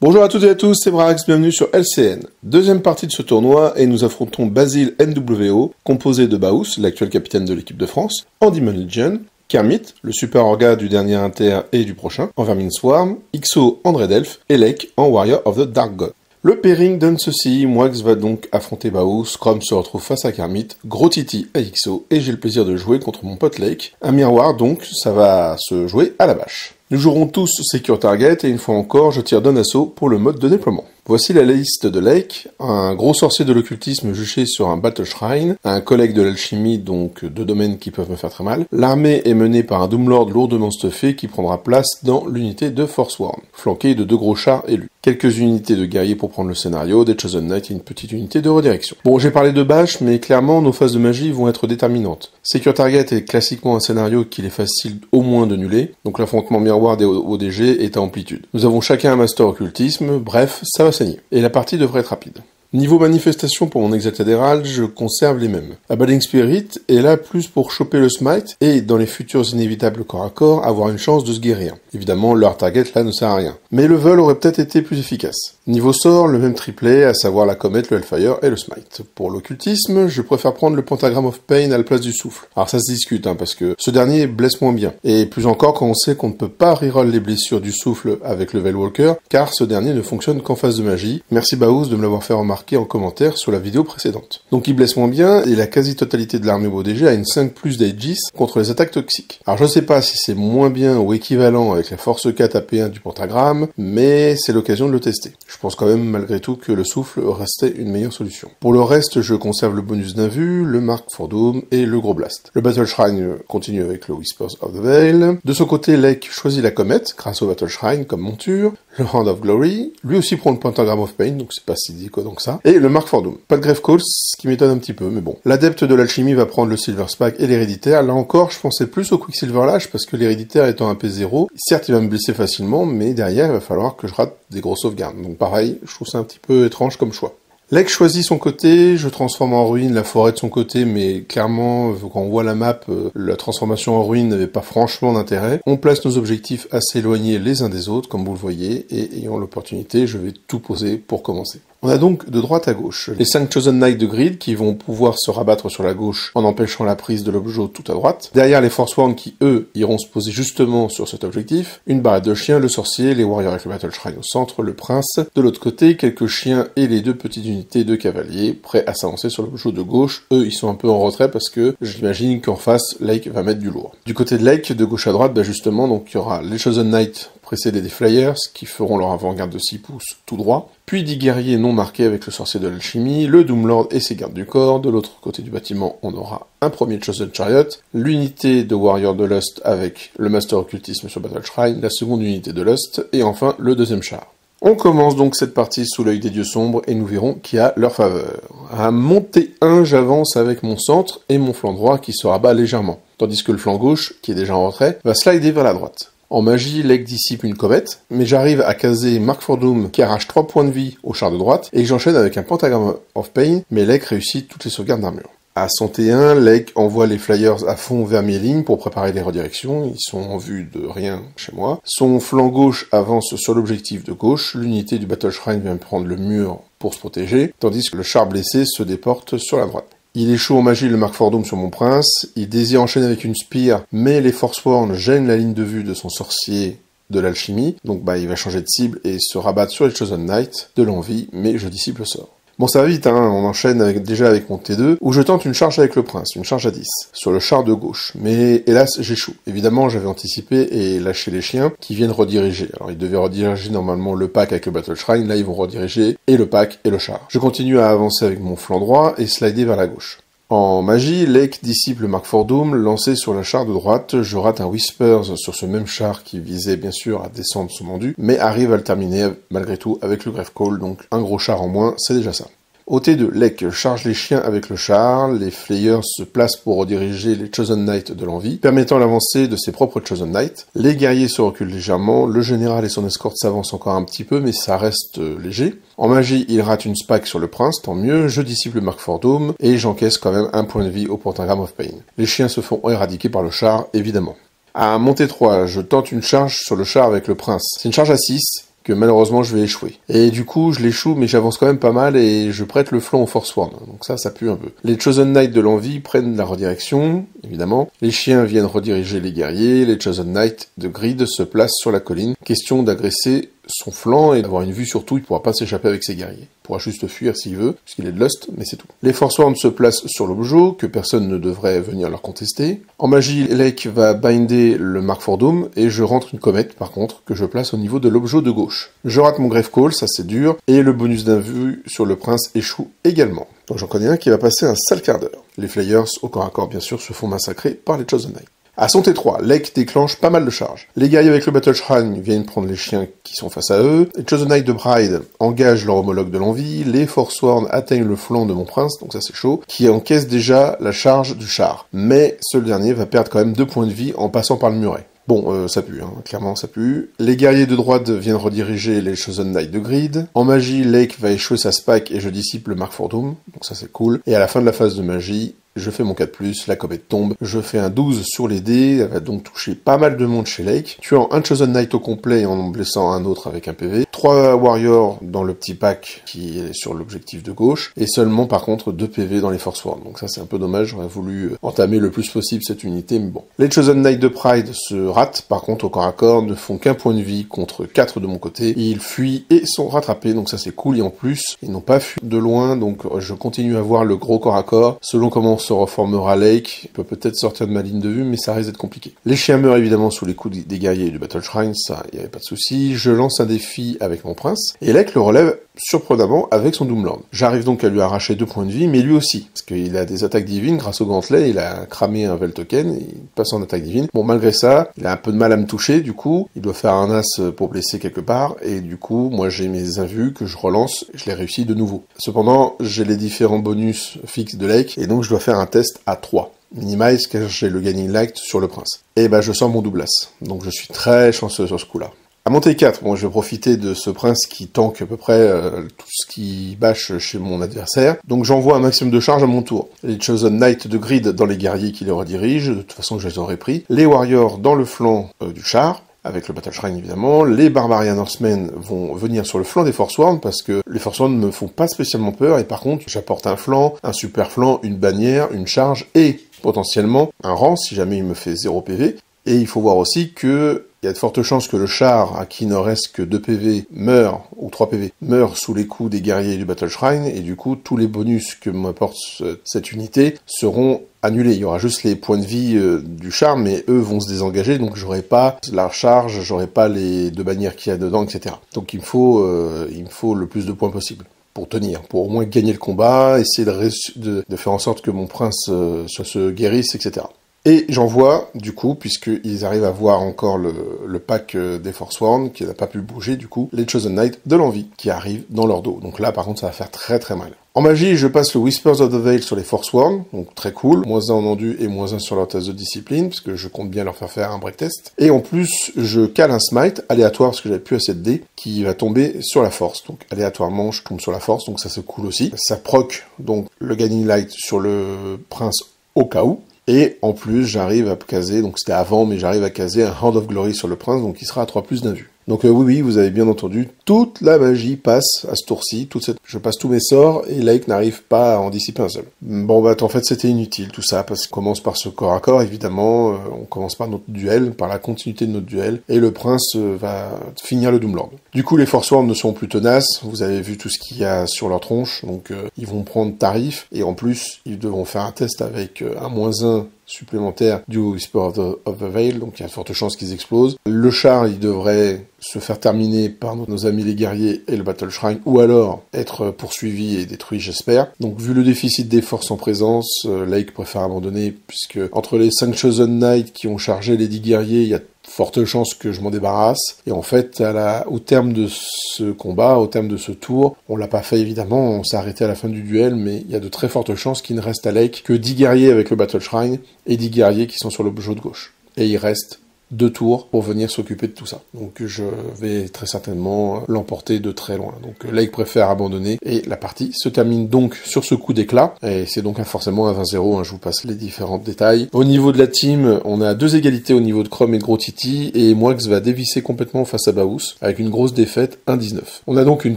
Bonjour à toutes et à tous, c'est Brax, bienvenue sur LCN. Deuxième partie de ce tournoi et nous affrontons Basile NWO, composé de Baus, l'actuel capitaine de l'équipe de France, en Demon Legion, Kermit, le super orga du dernier Inter et du prochain, en Vermin Swarm, XO en Dread Elf, et Lake en Warrior of the Dark God. Le pairing donne ceci, Moix va donc affronter Baus, Chrome se retrouve face à Kermit, Gros Titi à XO, et j'ai le plaisir de jouer contre mon pote Lake. Un miroir donc, ça va se jouer à la bâche. Nous jouerons tous Secure Target et une fois encore, je tire d'un assaut pour le mode de déploiement. Voici la liste de Lake, un gros sorcier de l'occultisme juché sur un Battle Shrine, un collègue de l'alchimie, donc deux domaines qui peuvent me faire très mal. L'armée est menée par un Doomlord lourdement stuffé qui prendra place dans l'unité de Forsworn, flanqué de deux gros chars élus. Quelques unités de guerriers pour prendre le scénario, des Chosen Knights et une petite unité de redirection. Bon, j'ai parlé de bâche, mais clairement, nos phases de magie vont être déterminantes. Secure Target est classiquement un scénario qu'il est facile au moins de nuller, donc l'affrontement miroir des ODG est à amplitude. Nous avons chacun un master occultisme, bref, ça va saigner. Et la partie devrait être rapide. Niveau manifestation pour mon hexacadéral, je conserve les mêmes. Abiding Spirit est là plus pour choper le smite et, dans les futurs inévitables corps à corps, avoir une chance de se guérir. Évidemment, leur target là ne sert à rien. Mais le vol aurait peut-être été plus efficace. Niveau sort, le même triplet, à savoir la comète, le Hellfire et le smite. Pour l'occultisme, je préfère prendre le Pentagram of Pain à la place du souffle. Alors ça se discute, parce que ce dernier blesse moins bien. Et plus encore quand on sait qu'on ne peut pas reroll les blessures du souffle avec le Veilwalker, car ce dernier ne fonctionne qu'en phase de magie. Merci Baus de me l'avoir fait remarquer en commentaire sur la vidéo précédente. Donc il blesse moins bien, et la quasi-totalité de l'armée ODG a une 5+ d'Aegis contre les attaques toxiques. Alors je sais pas si c'est moins bien ou équivalent avec la force 4 AP1 du pentagramme, mais c'est l'occasion de le tester. Je pense quand même malgré tout que le souffle restait une meilleure solution. Pour le reste, je conserve le bonus d'invue, le Mark for Doom et le gros blast. Le Battle Shrine continue avec le Whispers of the Veil. De son côté, Lake choisit la comète, grâce au Battle Shrine comme monture. Le Hand of Glory, lui aussi prend le Pentagram of Pain, donc c'est pas si déconnant que ça. Et le Mark for Doom. Pas de Grave Call, ce qui m'étonne un petit peu, mais bon. L'adepte de l'alchimie va prendre le Silver Spike et l'héréditaire. Là encore, je pensais plus au Quicksilver Lash, parce que l'héréditaire étant un P0, certes il va me blesser facilement, mais derrière il va falloir que je rate des grosses sauvegardes. Donc pareil, je trouve ça un petit peu étrange comme choix. Lake choisit son côté, je transforme en ruine la forêt de son côté, mais clairement, quand on voit la map, la transformation en ruine n'avait pas franchement d'intérêt. On place nos objectifs assez éloignés les uns des autres, comme vous le voyez, et ayant l'opportunité, je vais tout poser pour commencer. On a donc de droite à gauche les 5 Chosen Knights de grid qui vont pouvoir se rabattre sur la gauche en empêchant la prise de l'objet tout à droite. Derrière les Forsworn qui, eux, iront se poser justement sur cet objectif. Une barrette de chiens, le sorcier, les warriors avec le Battle Shrine au centre, le prince. De l'autre côté, quelques chiens et les deux petites unités de cavaliers prêts à s'avancer sur l'objet de gauche. Eux, ils sont un peu en retrait parce que j'imagine qu'en face, Lake va mettre du lourd. Du côté de Lake, de gauche à droite, justement, donc il y aura les Chosen Knights précédés des Flyers, qui feront leur avant-garde de 6 pouces tout droit, puis 10 guerriers non marqués avec le sorcier de l'alchimie, le Doomlord et ses gardes du corps. De l'autre côté du bâtiment, on aura un premier Chosen Chariot, l'unité de Warrior de Lust avec le Master Occultisme sur Battle Shrine, la seconde unité de Lust, et enfin le deuxième char. On commence donc cette partie sous l'œil des dieux sombres, et nous verrons qui a leur faveur. À montée 1, j'avance avec mon centre et mon flanc droit qui se rabat légèrement, tandis que le flanc gauche, qui est déjà en retrait, va slider vers la droite. En magie, Lake dissipe une comète, mais j'arrive à caser Mark for Doom qui arrache 3 points de vie au char de droite, et j'enchaîne avec un Pentagram of Pain, mais Lake réussit toutes les sauvegardes d'armure. À 101, Lake envoie les Flyers à fond vers mes lignes pour préparer les redirections, ils sont en vue de rien chez moi. Son flanc gauche avance sur l'objectif de gauche, l'unité du Battle Shrine vient prendre le mur pour se protéger, tandis que le char blessé se déporte sur la droite. Il échoue en magie le Mark for Doom sur mon prince, il désire enchaîner avec une Spear, mais les Forsworn gênent la ligne de vue de son sorcier de l'alchimie, donc il va changer de cible et se rabattre sur les Chosen Knights de l'envie, mais je dissipe le sort. Bon, ça va vite, on enchaîne déjà avec mon T2, où je tente une charge avec le prince, une charge à 10, sur le char de gauche. Mais hélas, j'échoue. Évidemment, j'avais anticipé et lâché les chiens qui viennent rediriger. Alors, ils devaient rediriger normalement le pack avec le Battle Shrine, là ils vont rediriger et le pack et le char. Je continue à avancer avec mon flanc droit et slider vers la gauche. En magie, Lake dissipe le Mark for Doom, lancé sur le char de droite, je rate un Whispers sur ce même char qui visait bien sûr à descendre son endu, mais arrive à le terminer malgré tout avec le Grave Call, donc un gros char en moins, c'est déjà ça. Au T2, Lake charge les chiens avec le char, les Flayers se placent pour rediriger les Chosen Knights de l'envie, permettant l'avancée de ses propres Chosen Knights. Les guerriers se reculent légèrement, le général et son escorte s'avancent encore un petit peu, mais ça reste léger. En magie, il rate une spike sur le prince, tant mieux, je dissipe le Mark for Doom, et j'encaisse quand même un point de vie au Pentagram of Pain. Les chiens se font éradiquer par le char, évidemment. À montée 3, je tente une charge sur le char avec le prince. C'est une charge à 6, que malheureusement je vais échouer. Et du coup, je l'échoue, mais j'avance quand même pas mal et je prête le flanc au Forsworn. Donc ça pue un peu. Les Chosen Knights de l'envie prennent la redirection, évidemment. Les chiens viennent rediriger les guerriers. Les Chosen Knights de Grid se placent sur la colline. Question d'agresser son flanc et d'avoir une vue sur tout. Il pourra pas s'échapper avec ses guerriers. Il pourra juste fuir s'il veut, puisqu'il est de Lust, mais c'est tout. Les Forsworn se placent sur l'objet, que personne ne devrait venir leur contester. En magie, Lake va binder le Mark for Doom, et je rentre une comète, par contre, que je place au niveau de l'objet de gauche. Je rate mon Grave Call, ça c'est dur, et le bonus d'invue sur le prince échoue également. Donc j'en connais un qui va passer un sale quart d'heure. Les Flayers, au corps à corps bien sûr, se font massacrer par les Chosen Knights. À son T3, Lake déclenche pas mal de charges. Les guerriers avec le Battle Shrine viennent prendre les chiens qui sont face à eux. Les Chosen Knights de Bride engagent leur homologue de l'envie. Les Forsworn atteignent le flanc de mon prince, donc ça c'est chaud, qui encaisse déjà la charge du char. Mais ce dernier va perdre quand même 2 points de vie en passant par le muret. Bon, ça pue, hein. Clairement ça pue. Les guerriers de droite viennent rediriger les Chosen Knights de Grid. En magie, Lake va échouer sa spike et je dissipe le Mark for Doom, donc ça c'est cool. Et à la fin de la phase de magie, je fais mon 4+, la comète tombe, je fais un 12 sur les dés, elle va donc toucher pas mal de monde chez Lake, tuant un Chosen Knight au complet et en blessant un autre avec un PV, 3 Warriors dans le petit pack qui est sur l'objectif de gauche, et seulement par contre 2 PV dans les Forsworn, donc ça c'est un peu dommage, j'aurais voulu entamer le plus possible cette unité, mais bon. Les Chosen Knights de Pride se ratent, par contre au corps à corps, ne font qu'un point de vie contre 4 de mon côté, ils fuient et sont rattrapés, donc ça c'est cool, et en plus, ils n'ont pas fui de loin, donc je continue à voir le gros corps à corps, selon comment se reformera Lake, il peut peut-être sortir de ma ligne de vue, mais ça risque d'être compliqué. Les chiens meurent évidemment sous les coups des guerriers et du Battle Shrine, ça, il n'y avait pas de souci. Je lance un défi avec mon prince, et Lake le relève surprenamment avec son Doomlord. J'arrive donc à lui arracher 2 points de vie, mais lui aussi, parce qu'il a des attaques divines, grâce au gantelet, il a cramé un Vel token, et il passe en attaque divine. Bon, malgré ça, il a un peu de mal à me toucher, du coup, il doit faire un as pour blesser quelque part, et du coup, moi j'ai mes invus que je relance, et je les réussis de nouveau. Cependant, j'ai les différents bonus fixes de Lake, et donc je dois faire un test à 3. Minimize car j'ai le Gaining Light sur le prince. Et ben je sors mon Douglas. Donc je suis très chanceux sur ce coup-là. À mon T4, bon, je vais profiter de ce prince qui tank à peu près tout ce qui bâche chez mon adversaire. Donc j'envoie un maximum de charge à mon tour. Les Chosen Knights de Grid dans les guerriers qui les redirigent, de toute façon je les aurais pris. Les Warriors dans le flanc du char, avec le Battle Shrine évidemment. Les Barbarian Horsemen vont venir sur le flanc des Forsworn, parce que les Forsworn ne me font pas spécialement peur, et par contre j'apporte un flanc, un super flanc, une bannière, une charge, et potentiellement un rang si jamais il me fait 0 PV. Et il faut voir aussi que il y a de fortes chances que le char, à qui il ne reste que 2 PV, meurt, ou 3 PV, meurt sous les coups des guerriers du Battle Shrine, et du coup, tous les bonus que m'apporte cette unité seront annulés. Il y aura juste les points de vie du char, mais eux vont se désengager, donc j'aurai pas la charge, j'aurai pas les 2 bannières qu'il y a dedans, etc. Donc il me faut le plus de points possible pour tenir, pour au moins gagner le combat, essayer de faire en sorte que mon prince se guérisse, etc. Et j'envoie, du coup, puisqu'ils arrivent à voir encore le pack des Forsworn, qui n'a pas pu bouger, du coup, les Chosen Knights de l'envie, qui arrivent dans leur dos. Donc là, par contre, ça va faire très très mal. En magie, je passe le Whispers of the Veil sur les Forsworn, donc très cool. -1 en endu et -1 sur leur test de discipline, parce que je compte bien leur faire un break test. Et en plus, je cale un smite aléatoire, parce que j'avais plus assez de dés, qui va tomber sur la force. Donc aléatoirement, je tombe sur la force, donc ça c'est cool aussi. Ça proc, donc, le Gaining Light sur le prince au cas où. Et en plus, j'arrive à caser, donc c'était avant, mais j'arrive à caser un Hand of Glory sur le prince, donc il sera à 3+ d'invue. Donc oui, vous avez bien entendu, toute la magie passe à ce tour-ci, je passe tous mes sorts, et Lake n'arrive pas à en dissiper un seul. Bon bah en fait c'était inutile tout ça, parce qu'on commence par ce corps à corps, évidemment, on commence par notre duel, par la continuité de notre duel, et le prince va finir le Doomlord. Du coup les Forsworn ne sont plus tenaces, vous avez vu tout ce qu'il y a sur leur tronche, donc ils vont prendre tarif, et en plus ils devront faire un test avec un -1 supplémentaire du Whisper of the Veil, donc il y a de fortes chances qu'ils explosent. Le char, il devrait se faire terminer par nos amis les guerriers et le Battle Shrine, ou alors être poursuivi et détruit, j'espère. Donc vu le déficit des forces en présence, Lake préfère abandonner, puisque entre les 5 Chosen Knights qui ont chargé les 10 guerriers, il y a forte chance que je m'en débarrasse. Et en fait, au terme de ce combat, au terme de ce tour, on l'a pas fait évidemment, on s'est arrêté à la fin du duel, mais il y a de très fortes chances qu'il ne reste à Lake que 10 guerriers avec le Battle Shrine et 10 guerriers qui sont sur l'objet de gauche. Et il reste 2 tours pour venir s'occuper de tout ça. Donc je vais très certainement l'emporter de très loin. Donc Lake préfère abandonner et la partie se termine donc sur ce coup d'éclat. Et c'est donc forcément un 20-0, je vous passe les différents détails. Au niveau de la team, on a 2 égalités au niveau de Chrome et de Gros Titi, et Moix va dévisser complètement face à Baous avec une grosse défaite 1-19. On a donc une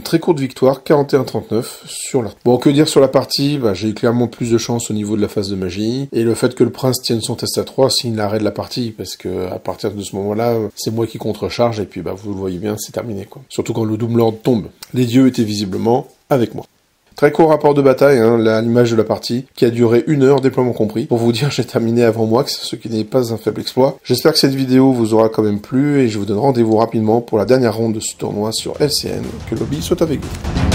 très courte victoire 41-39 sur la... Bon, que dire sur la partie? J'ai eu clairement plus de chance au niveau de la phase de magie, et le fait que le prince tienne son test à 3 signe l'arrêt de la partie, parce que à partir de ce moment-là, c'est moi qui contrecharge, et puis vous le voyez bien, c'est terminé, quoi. Surtout quand le Doom Lord tombe. Les dieux étaient visiblement avec moi. Très court rapport de bataille, à l'image de la partie, qui a duré 1 heure, déploiement compris. Pour vous dire, j'ai terminé avant Moix, ce qui n'est pas un faible exploit. J'espère que cette vidéo vous aura quand même plu, et je vous donne rendez-vous rapidement pour la dernière ronde de ce tournoi sur LCN. Que le lobby soit avec vous.